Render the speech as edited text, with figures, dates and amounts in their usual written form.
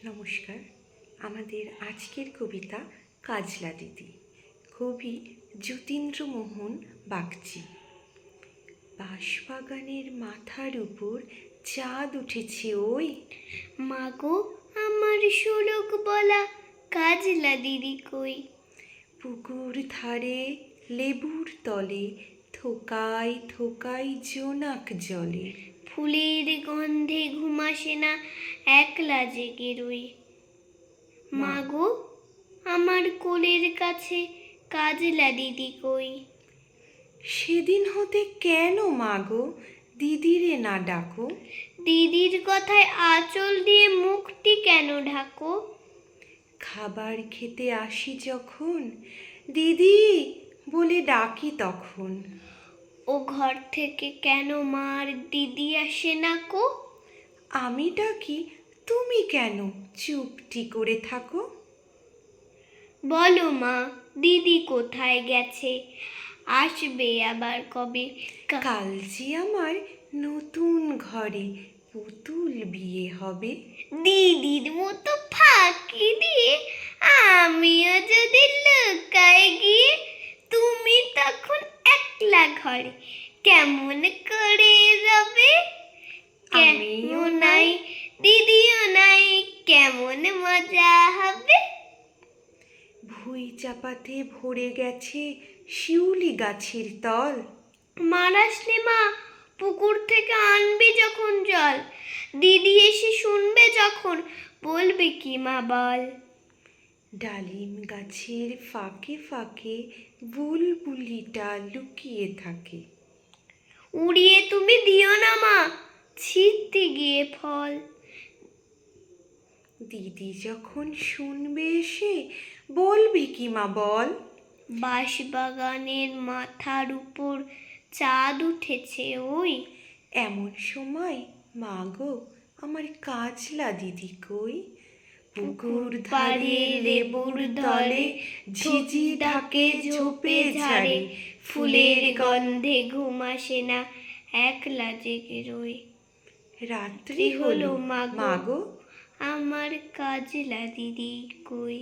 নমস্কার। আমাদের আজকের কবিতা কাজলা দিদি, কবি যতীন্দ্রমোহন বাগচি। বাঁশবাগানের মাথার উপর চাঁদ উঠেছে ওই, মাগো আমার শোলক বলা কাজলা দিদি কই। পুকুর ধারে লেবুর তলে থোকায় থোকায় জোনাক জলে, ফুলের গন্ধে ঘুমাসে না একলা জেগে রই। মাগো আমার কোলের কাছে কাজলা দিদি কই। সেদিন হতে কেন মাগো দিদিরে না ডাকো, দিদির কথায় আঁচল দিয়ে মুখটি কেন ঢাকো। খাবার খেতে আসি যখন দিদি বলে ডাকি তখন, ও ঘর থেকে কেন মার দিদি আসে না কো। আমি ডাকি তুমি কেন চুপটি করে থাকো। বলো মা দিদি কোথায় গেছে, আসবে আবার কবে। কাল যে আমার নতুন ঘরে পুতুল বিয়ে হবে। দিদির মতো ফাঁকি দিয়ে আমিও যদি লুকাই গিয়ে, তুমি তখন একলা ঘরে কেমন করে রবে। আমিও নাই দিদিও নাই, কেমন মজা হবে। ভুঁই চাপাতে ভরে গেছে শিউলি গাছের তল, মারাসনে মা পুকুর থেকে আনবি যখন জল, দিদি এসে শুনবে যখন বলবে কি মা বল। ডালিম গাছের ফাঁকে ফাঁকে বুলবুলিটা লুকিয়ে থাকে। উড়িয়ে তুমি দিও না মা ছিঁড়তে গিয়ে ফল। দিদি যখন শুনবে এসে বলবি কি মা বল। বাঁশবাগানের মাথার উপর চাঁদ উঠেছে ওই, এমন সময় মা গো আমার কাজলা দিদি কই। পুকুর ধারে লেবুর তলে ঝিঝি ডাকে ঝোপে ঝাড়ে, ফুলের গন্ধে ঘুম আসে না একলা জেগে রই। রাত্রি হলো মা গো আমার কাজলা দিদি কই।